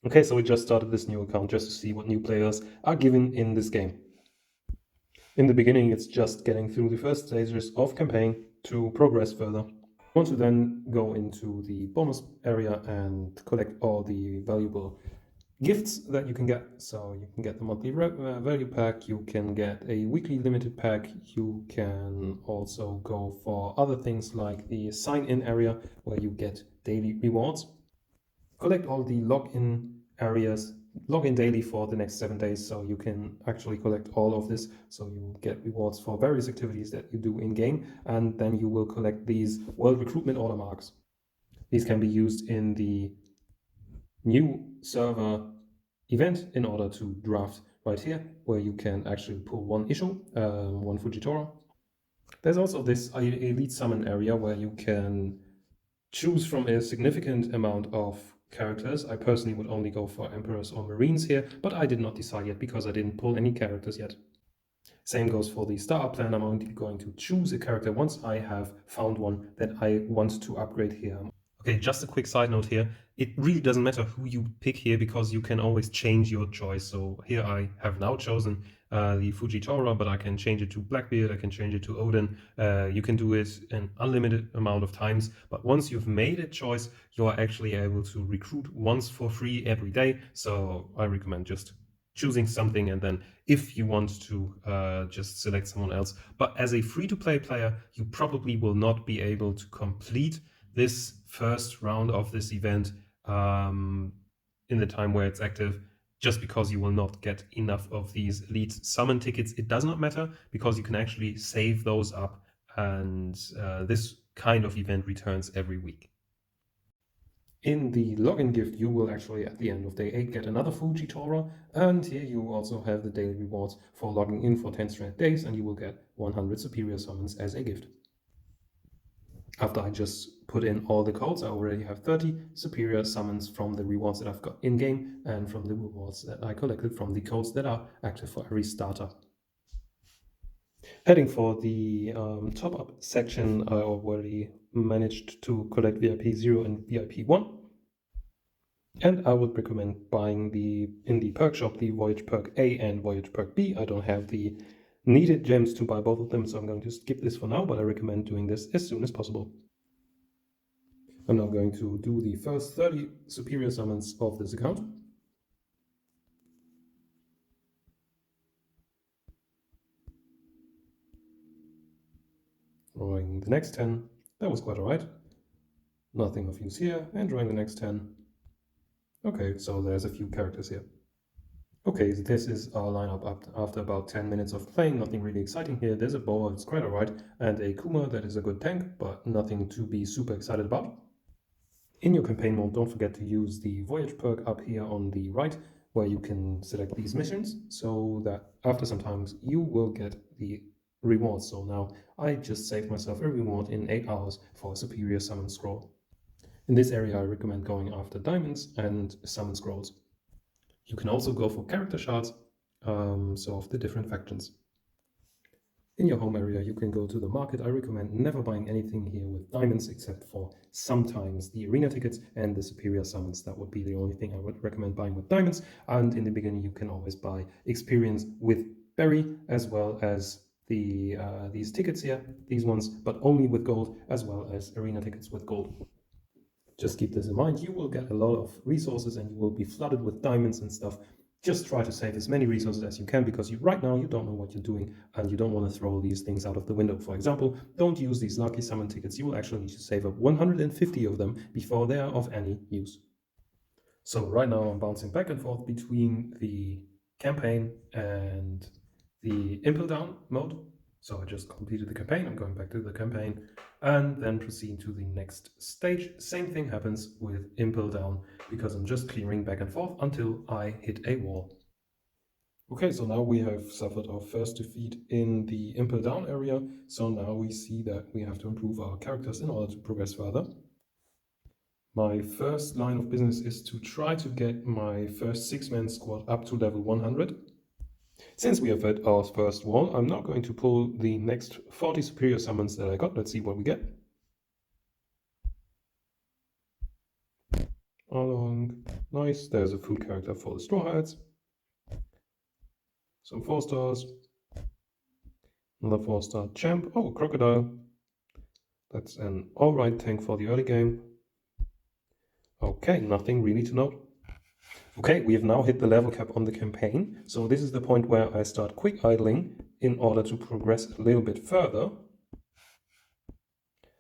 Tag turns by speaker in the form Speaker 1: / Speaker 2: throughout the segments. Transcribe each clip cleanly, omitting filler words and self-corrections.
Speaker 1: Okay, so we just started this new account just to see what new players are given in this game. In the beginning, it's just getting through the first stages of campaign to progress further. I want to then go into the bonus area and collect all the valuable gifts that you can get. So you can get the monthly value pack, you can get a weekly limited pack, you can also go for other things like the sign-in area where you get daily rewards. Collect all the login areas, login daily for the next 7 days, so you can actually collect all of this. So you get rewards for various activities that you do in game, and then you will collect these world recruitment order marks. These can be used in the new server event in order to draft right here, where you can actually pull one issue, one Fujitora. There's also this elite summon area where you can choose from a significant amount of characters. I personally would only go for Emperors or Marines here, but I did not decide yet because I didn't pull any characters yet. Same goes for the startup plan. I'm only going to choose a character once I have found one that I want to upgrade here. Okay, just a quick side note here. It really doesn't matter who you pick here because you can always change your choice. So here I have now chosen the Fujitora, but I can change it to Blackbeard, I can change it to Odin. You can do it an unlimited amount of times, but once you've made a choice, you are actually able to recruit once for free every day. So I recommend just choosing something, and then if you want to just select someone else. But as a free-to-play player, you probably will not be able to complete this first round of this event in the time where it's active, just because you will not get enough of these elite summon tickets. It does not matter because you can actually save those up, and this kind of event returns every week. In the login gift, you will actually, at the end of day 8, get another Fujitora, and here you also have the daily rewards for logging in for 10 straight days, and you will get 100 superior summons as a gift. After I just put in all the codes, I already have 30 superior summons from the rewards that I've got in-game and from the rewards that I collected from the codes that are active for every starter. Heading for the top-up section, I already managed to collect VIP 0 and VIP 1. And I would recommend buying in the perk shop the Voyage Perk A and Voyage Perk B. I don't have the needed gems to buy both of them, so I'm going to skip this for now, but I recommend doing this as soon as possible. I'm now going to do the first 30 superior summons of this account. Drawing the next 10. That was quite alright. Nothing of use here, and drawing the next 10. Okay, so there's a few characters here. Okay, so this is our lineup up after about 10 minutes of playing. Nothing really exciting here. There's a Boa, it's quite alright, and a Kuma that is a good tank, but nothing to be super excited about. In your campaign mode, don't forget to use the Voyage perk up here on the right, where you can select these missions, so that after some time you will get the rewards. So now I just saved myself a reward in 8 hours for a superior summon scroll. In this area, I recommend going after diamonds and summon scrolls. You can also go for character shards, so of the different factions. In your home area, you can go to the market. I recommend never buying anything here with diamonds, except for sometimes the arena tickets and the superior summons. That would be the only thing I would recommend buying with diamonds. And in the beginning, you can always buy experience with berry, as well as these tickets here, these ones, but only with gold, as well as arena tickets with gold. Just keep this in mind. You will get a lot of resources and you will be flooded with diamonds and stuff. Just try to save as many resources as you can, because right now you don't know what you're doing and you don't want to throw these things out of the window. For example, don't use these lucky summon tickets. You will actually need to save up 150 of them before they are of any use. So right now I'm bouncing back and forth between the campaign and the impel down mode. So I just completed the campaign, I'm going back to the campaign, and then proceed to the next stage. Same thing happens with impel down, because I'm just clearing back and forth until I hit a wall. Okay, so now we have suffered our first defeat in the impel down area, so now we see that we have to improve our characters in order to progress further. My first line of business is to try to get my first 6-man squad up to level 100. Since we have hit our first wall, I'm now going to pull the next 40 superior summons that I got. Let's see what we get. Along. Nice. There's a food character for the Straw Hats. Some 4 stars. Another 4-star champ. Oh, crocodile. That's an alright tank for the early game. Okay, nothing really to note. Okay, we have now hit the level cap on the campaign. So this is the point where I start quick idling in order to progress a little bit further.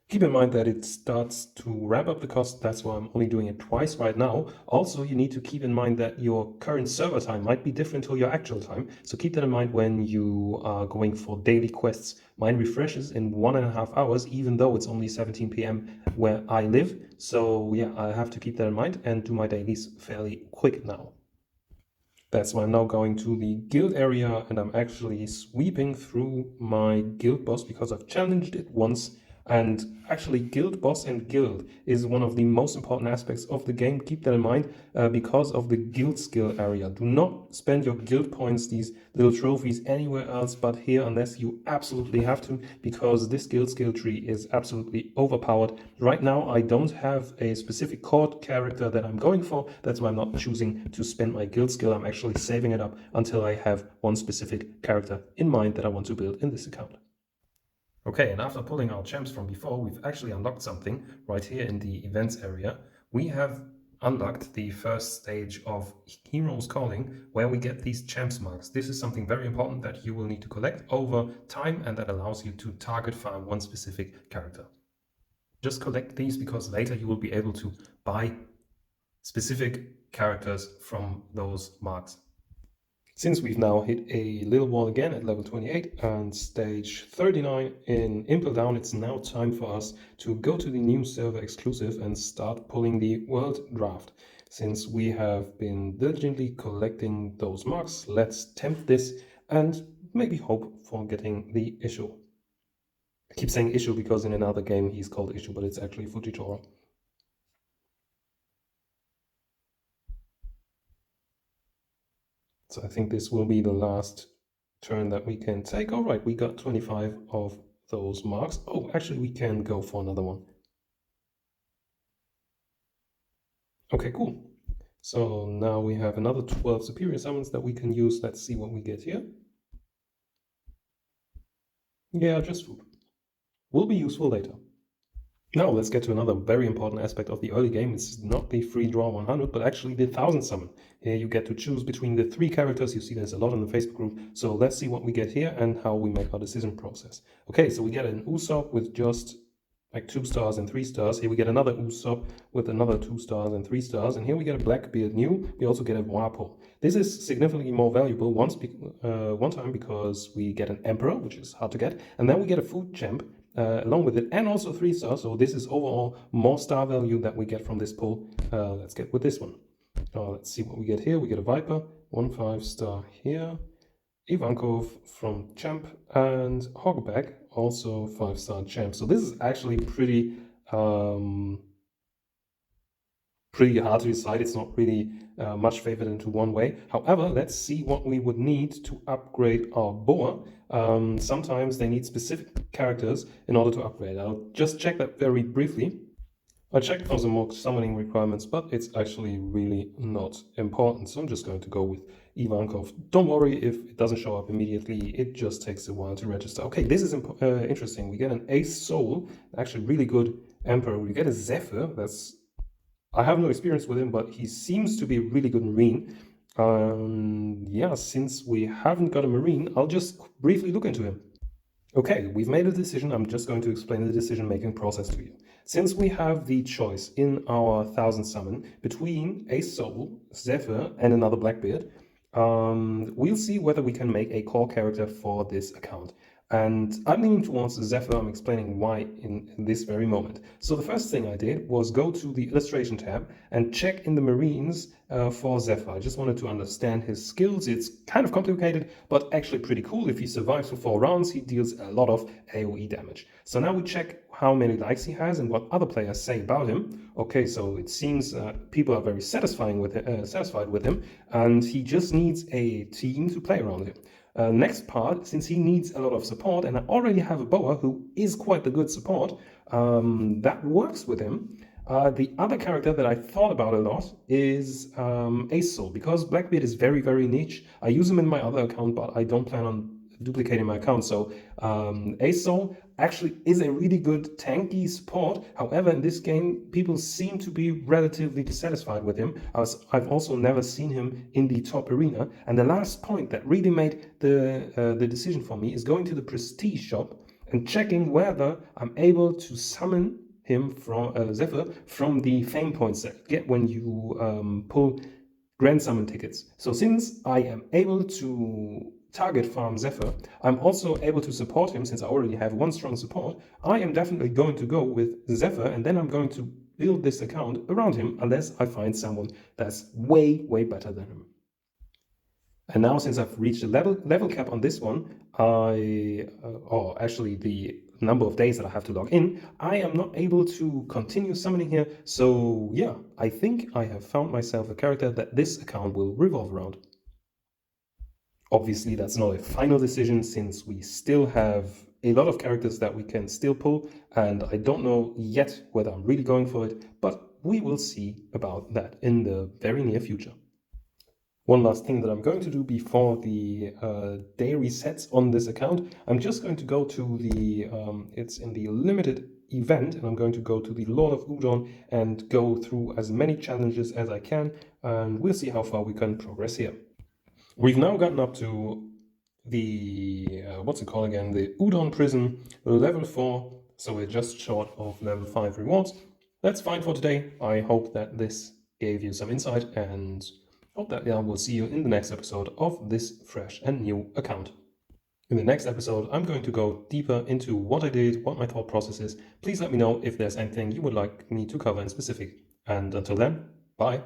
Speaker 1: Keep in mind that it starts to ramp up the cost, that's why I'm only doing it twice right now. Also, you need to keep in mind that your current server time might be different to your actual time, so keep that in mind when you are going for daily quests. Mine refreshes in 1.5 hours, even though it's only 17 p.m. where I live. So yeah, I have to keep that in mind and do my dailies fairly quick now. That's why I'm now going to the guild area and I'm actually sweeping through my guild boss because I've challenged it once. And actually, guild boss and guild is one of the most important aspects of the game. Keep that in mind because of the guild skill area. Do not spend your guild points, these little trophies, anywhere else but here unless you absolutely have to, because this guild skill tree is absolutely overpowered. Right now, I don't have a specific court character that I'm going for. That's why I'm not choosing to spend my guild skill. I'm actually saving it up until I have one specific character in mind that I want to build in this account. Okay, and after pulling our champs from before, we've actually unlocked something right here in the events area. We have unlocked the first stage of Heroes Calling, where we get these champs marks. This is something very important that you will need to collect over time, and that allows you to target farm one specific character. Just collect these because later you will be able to buy specific characters from those marks. Since we've now hit a little wall again at level 28 and stage 39 in Impel Down, it's now time for us to go to the new server exclusive and start pulling the world draft. Since we have been diligently collecting those marks, let's tempt this and maybe hope for getting the issue. I keep saying issue because in another game he's called issue, but it's actually Fujitora. So I think this will be the last turn that we can take. All right, we got 25 of those marks. Oh, actually, we can go for another one. Okay, cool. So now we have another 12 superior summons that we can use. Let's see what we get here. Yeah, just food. Will be useful later. Now let's get to another very important aspect of the early game. It's not the free draw 100, but actually the 1000 summon. Here you get to choose between the 3 characters. You see there's a lot in the Facebook group. So let's see what we get here and how we make our decision process. Okay, so we get an Usopp with just like 2 stars and 3 stars. Here we get another Usopp with another 2 stars and 3 stars. And here we get a Blackbeard new. We also get a Wapo. This is significantly more valuable one time because we get an Emperor, which is hard to get. And then we get a Food Champ. Along with it, and also 3 stars. So this is overall more star value that we get from this pull. Let's get with this one. Let's see what we get here. We get a Viper, 1 5-star here. Ivankov from Champ and Hogback, also 5-star Champ. So this is actually pretty hard to decide. It's not really much favored into one way. However, let's see what we would need to upgrade our boa. Sometimes they need specific characters in order to upgrade. I'll just check that very briefly. I checked for some more summoning requirements, but it's actually really not important. So I'm just going to go with Ivankov. Don't worry if it doesn't show up immediately. It just takes a while to register. Okay, this is interesting. We get an Ace Soul, actually really good Emperor. We get a Zephyr. I have no experience with him, but he seems to be a really good Marine. Yeah, since we haven't got a Marine, I'll just briefly look into him. Okay, we've made a decision. I'm just going to explain the decision-making process to you. Since we have the choice in our 1000 summon between a Soul, Zephyr, and another Blackbeard, we'll see whether we can make a core character for this account. And I'm leaning towards Zephyr. I'm explaining why in this very moment. So the first thing I did was go to the illustration tab and check in the Marines for Zephyr. I just wanted to understand his skills. It's kind of complicated, but actually pretty cool. If he survives for 4 rounds, he deals a lot of AoE damage. So now we check how many likes he has and what other players say about him. Okay, so it seems people are very satisfied with him, and he just needs a team to play around him. Next part, since he needs a lot of support, and I already have a Boa who is quite a good support, that works with him. The other character that I thought about a lot is Aesol, because Blackbeard is very, very niche. I use him in my other account, but I don't plan on duplicating my account. So Aesol actually is a really good tanky support. However, in this game, people seem to be relatively dissatisfied with him. I've also never seen him in the top arena. And the last point that really made the decision for me is going to the prestige shop and checking whether I'm able to summon him from Zephyr from the fame points that you get when you pull grand summon tickets. So since I am able to target farm Zephyr, I'm also able to support him. Since I already have one strong support, I am definitely going to go with Zephyr, and then I'm going to build this account around him unless I find someone that's way, way better than him. And now, since I've reached a level cap on this one, or actually the number of days that I have to log in, I am not able to continue summoning here. So yeah, I think I have found myself a character that this account will revolve around. Obviously, that's not a final decision, since we still have a lot of characters that we can still pull, and I don't know yet whether I'm really going for it, but we will see about that in the very near future. One last thing that I'm going to do before the day resets on this account, I'm just going to go to the, it's in the limited event, and I'm going to go to the Lord of Udon and go through as many challenges as I can, and we'll see how far we can progress here. We've now gotten up to the, what's it called again, the Udon Prison, level 4, so we're just short of level 5 rewards. That's fine for today. I hope that this gave you some insight, and hope that we'll see you in the next episode of this fresh and new account. In the next episode, I'm going to go deeper into what I did, what my thought process is. Please let me know if there's anything you would like me to cover in specific. And until then, bye.